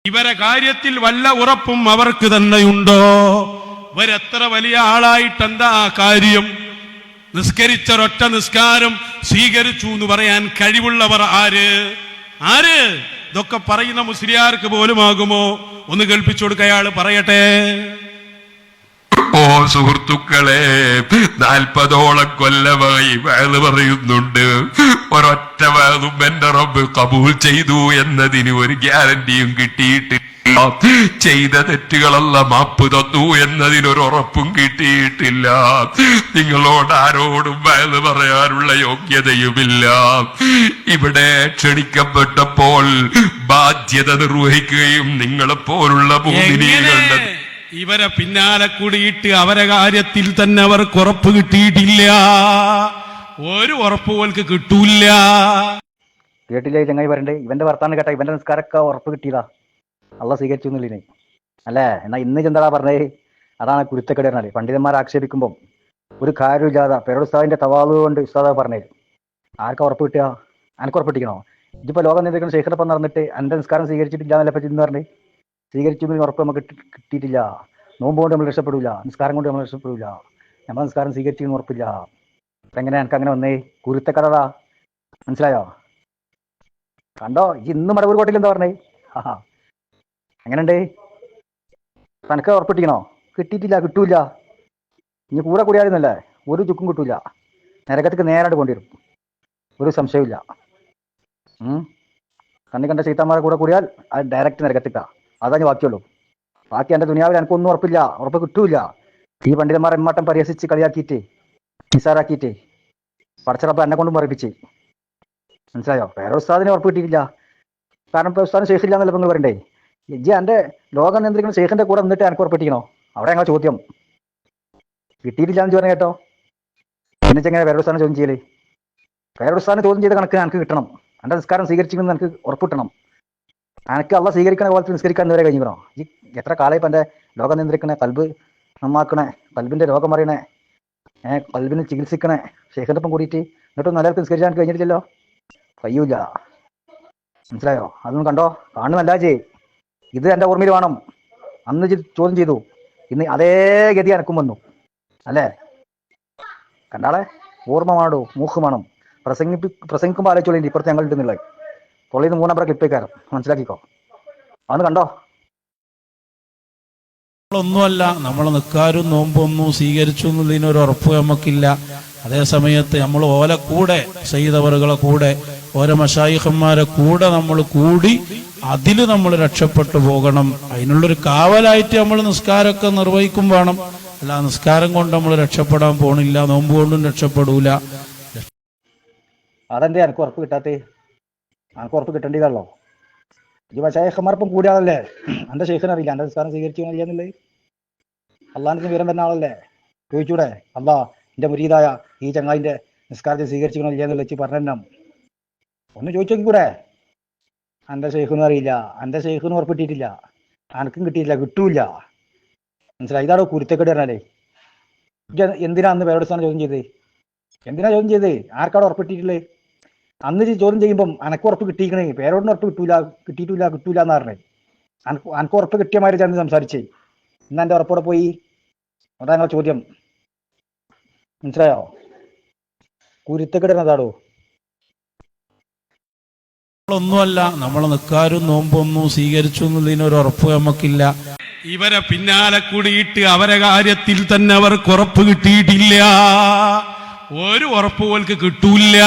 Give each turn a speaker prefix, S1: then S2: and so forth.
S1: ഇവരെ കാര്യത്തിൽ വല്ല ഉറപ്പും അവർക്ക് തന്നെയുണ്ടോ? ഇവരെത്ര വലിയ ആളായിട്ടെന്താ കാര്യം? നിസ്കരിച്ചൊരൊറ്റ നിസ്കാരം സ്വീകരിച്ചു എന്ന് പറയാൻ കഴിവുള്ളവർ ആര്? ഇതൊക്കെ പറയുന്ന മുസ്ലിയാർക്ക് പോലുമാകുമോ? ഒന്ന് കേൾപ്പിച്ചു കൊടുക്ക, അയാൾ പറയട്ടെ.
S2: ഓ സുഹൃത്തുക്കളെ, 40ഓളം കൊല്ലമായി വഅദ് പറയുന്നുണ്ട്. ഒരൊറ്റ വഅദും എന്റെ റബ്ബ് കബൂൽ ചെയ്തു എന്നതിന് ഒരു ഗ്യാരണ്ടിയും കിട്ടിയിട്ടില്ല. ചെയ്ത തെറ്റുകളെല്ലാം മാപ്പ് തന്നു എന്നതിനൊരു ഉറപ്പും കിട്ടിയിട്ടില്ല. നിങ്ങളോട് ആരോടും വഅദ് പറയാനുള്ള യോഗ്യതയുമില്ല. ഇവിടെ ക്ഷണിക്കപ്പെട്ടപ്പോൾ ബാധ്യത നിർവഹിക്കുകയും നിങ്ങളെപ്പോലുള്ള മുഅ്മിനീങ്ങളുടെ
S1: ഇവരെ പിന്നാലെ കൂടിയിട്ട് അവരെ കാര്യത്തിൽ തന്നെ അവർക്ക് ഉറപ്പ് കിട്ടിയിട്ടില്ല. ഒരു ഉറപ്പ് പോൽക്ക് കിട്ടൂല.
S3: കേട്ടില്ലേ ചങ്ങായി പറയണ്ടേ? ഇവന്റെ വർത്താനം കേട്ടാ ഇവന്റെ നിസ്കാരമൊക്കെ ഉറപ്പ് കിട്ടിയതാ, അള്ള സ്വീകരിച്ചു എന്നില്ലേ അല്ലേ? എന്നാ ഇന്ന് ചെന്താ പറഞ്ഞേ? അതാണ് കുരുത്തക്കേട് പറഞ്ഞാല്. പണ്ഡിതന്മാരെ ആക്ഷേപിക്കുമ്പോൾ ഒരു കാര്യമില്ലാതെ പെരോസ്താദിന്റെ തവാളു കൊണ്ട് ഉസ്താദ പറഞ്ഞേ ആർക്കാ ഉറപ്പ് കിട്ടുക? അനക്ക് ഉറപ്പിട്ടിക്കണോ? ഇതിപ്പോ ലോകം നിയന്ത്രിക്കുന്ന ശേഖരപ്പം നടന്നിട്ട് എന്റെ നിസ്കാരം സ്വീകരിച്ചിട്ടില്ല എന്നല്ല പറ്റി എന്ന് പറഞ്ഞേ. സ്വീകരിച്ചതിന് ഉറപ്പ് നമുക്ക് കിട്ടിയിട്ടില്ല. നോമ്പ് കൊണ്ട് നമ്മൾ രക്ഷപ്പെടില്ല, നിസ്കാരം കൊണ്ട് നമ്മൾ രക്ഷപ്പെടില്ല. നമ്മൾ നിസ്കാരം സ്വീകരിച്ചെന്ന് ഉറപ്പില്ല. എങ്ങനെ എനിക്ക് അങ്ങനെ വന്നേ? കുരുത്തക്കടതാ, മനസ്സിലായോ? കണ്ടോ ഇന്ന് മടവൂർ കോട്ടയിൽ എന്താ പറഞ്ഞേ? എങ്ങനെയുണ്ട്? തനക്ക് ഉറപ്പിട്ടിക്കണോ? കിട്ടിയിട്ടില്ല, കിട്ടൂല. ഇനി കൂടെ കൂടിയായിരുന്നല്ലേ ഒരു ചുക്കും കിട്ടൂല. നരകത്തേക്ക് നേരായിട്ട് കൊണ്ടുവരും, ഒരു സംശയമില്ല. കണ്ട ചീത്തന്മാരെ കൂടെ കൂടിയാൽ അത് ഡയറക്റ്റ് നരകത്തേക്കാ. അതാ ഞാൻ ബാക്കിയുള്ളൂ. ബാക്കി എൻ്റെ ദുനിയാവിൽ എനിക്കൊന്നും ഉറപ്പില്ല, ഉറപ്പ് കിട്ടൂല. ഈ പണ്ഡിതന്മാർ എമ്മാട്ടം പരിഹസിച്ച് കളിയാക്കിയിട്ട് നിസാറാക്കിയിട്ട് പടച്ചറപ്പ് എന്നെ കൊണ്ടും പറയിപ്പിച്ച്, മനസ്സിലായോ? വേറെ ഉസ്താദിനെ ഉറപ്പ് കിട്ടിയിട്ടില്ല. കാരണം ഇപ്പോൾ ഉസ്താദിന് ശേഖില്ല എന്നല്ല നിങ്ങൾ പറയണ്ടേ? ഇജ്ജ് എൻ്റെ ലോകം നിയന്ത്രിക്കുന്ന ശേഖിൻ്റെ കൂടെ നിന്നിട്ട് എനിക്ക് ഉറപ്പിട്ടിക്കണോ? അവിടെ ഞങ്ങൾ ചോദ്യം കിട്ടിയിട്ടില്ല എന്ന് പറഞ്ഞ കേട്ടോ. പിന്നെ എങ്ങനെ വേറെ ഉസ്താദിനെ ചോദ്യം ചെയ്യല്? വേറെ ഉസ്താദിനെ ചോദ്യം ചെയ്ത കണക്ക് എനിക്ക് കിട്ടണം. എൻ്റെ നിസ്കാരം സ്വീകരിച്ചിരിക്കുന്നത് എനിക്ക് ഉറപ്പിട്ടണം. എനിക്ക് അള്ള സ്വീകരിക്കണ പോലത്തെ നിസ്കരിക്കാൻ വരെ കഴിഞ്ഞിക്കണോ? ഈ എത്ര കാലമായി ഇപ്പം എൻ്റെ ലോകം നിയന്ത്രിക്കണേ, കൽബ് നന്നാക്കണേ, കൽബിൻ്റെ രോഗം അറിയണേ, കൽബിന് ചികിത്സിക്കണേ ശേഖരൻ്റെ ഒപ്പം കൂടിയിട്ട്, എന്നിട്ടും നിലനിൽക്ക് നിസ്കരിക്കാൻ കഴിഞ്ഞിട്ടില്ലല്ലോ. കഴിയൂല, മനസ്സിലായോ? അതൊന്നും കണ്ടോ? കാണുന്നല്ല ചെയ്. ഇത് എൻ്റെ ഓർമ്മയിൽ വേണം. അന്ന് ചോദ്യം ചെയ്തു, ഇന്ന് അതേ ഗതി എനക്കും വന്നു അല്ലേ? കണ്ടാളെ ഓർമ്മ വേണോ? മൂക്ക് വേണം. പ്രസംഗിക്കുമ്പോൾ ആലോചിച്ചോളി. ഇപ്പുറത്ത് ഞങ്ങൾ ഉണ്ടെന്നുള്ളത് തൊള്ളിന്ന് 3 നമ്പർ ക്ലിപ്പേക്കാരം, മനസ്സിലാക്കിക്കോ. അതൊന്ന് കണ്ടോ?
S1: ഒന്നുമല്ല, നമ്മൾ നിൽക്കാരും നോമ്പൊന്നും സ്വീകരിച്ചു എന്നുള്ളതിനൊരു ഉറപ്പ് നമുക്കില്ല. അതേ സമയത്ത് നമ്മൾ ഓല കൂടെ സയ്യിദവറുകളെ കൂടെ ഓരോ മശായിഖന്മാരെ കൂടെ നമ്മൾ കൂടി അതിൽ നമ്മൾ രക്ഷപ്പെട്ടു പോകണം. അതിനുള്ളൊരു കാവലായിട്ട് നമ്മൾ നിസ്കാരമൊക്കെ നിർവഹിക്കും വേണം. അല്ല നിസ്കാരം കൊണ്ട് നമ്മൾ രക്ഷപ്പെടാൻ പോണില്ല, നോമ്പ് കൊണ്ടും രക്ഷപ്പെടൂല.
S3: അതെന്തേ എനിക്ക് ഉറപ്പ് കിട്ടാത്തേ? എനിക്ക് ഉറപ്പ് കിട്ടേണ്ടതല്ലോ. ഈ മശായിഖന്മാർപ്പം കൂടിയാളല്ലേ എൻ്റെ ശേഖനറിയില്ല എൻ്റെ നിസ്കാരം സ്വീകരിച്ചില്ല എന്നുള്ളത്. അള്ളാഹിൻ്റെ വിവരം വരുന്ന ആളല്ലേ? ചോദിച്ചൂടെ? അല്ലാ എൻ്റെ മുരീദായ ഈ ചങ്ങായിൻ്റെ നിസ്കാരത്തെ സ്വീകരിച്ചില്ല എന്നുള്ള വെച്ച് പറഞ്ഞ ഒന്ന് ചോദിച്ചു നോക്കിക്കൂടെ? എൻ്റെ ശേഖനും അറിയില്ല, എൻ്റെ ശേഖനും ഉറപ്പിട്ടിട്ടില്ല, അനക്കും കിട്ടിയില്ല, കിട്ടൂല. മനസ്സിലായി? ഇതാണോ കുരുത്തക്കേട് പറഞ്ഞാലേ? എന്തിനാ അന്ന് പേരോടുസ്ഥാനം ചോദ്യം ചെയ്തേ? എന്തിനാ ചോദ്യം ചെയ്തേ? ആർക്കാണ് ഉറപ്പിട്ടിട്ടുള്ളത്? അന്ന് ചോദ്യം ചെയ്യുമ്പം അനക്ക് ഉറപ്പ് കിട്ടിയിക്കണേ, പേരോടിന് ഉറപ്പ് കിട്ടിയിട്ടില്ല എന്ന് പറഞ്ഞേ. അനക്ക് ഉറപ്പ് കിട്ടിയ മാതിരി ചേർന്ന് സംസാരിച്ചേ. ഇന്ന് എൻ്റെ ഉറപ്പോടെ പോയി. അതാ ഞങ്ങളെ ചോദ്യം, മനസ്സിലായോ? കുരുത്തക്കിടുന്നതാടോ.
S1: ഒന്നുമല്ല, നമ്മൾ നിൽക്കാരും നോമ്പൊന്നും സ്വീകരിച്ചു എന്നുള്ളതിനൊരു ഉറപ്പ് നമുക്കില്ല. ഇവരെ പിന്നാലെ കൂടിയിട്ട് അവരെ കാര്യത്തിൽ തന്നെ അവർക്ക് ഉറപ്പ് കിട്ടിയിട്ടില്ല. ഒരു ഉറപ്പ് പോൽക്ക് കിട്ടൂല.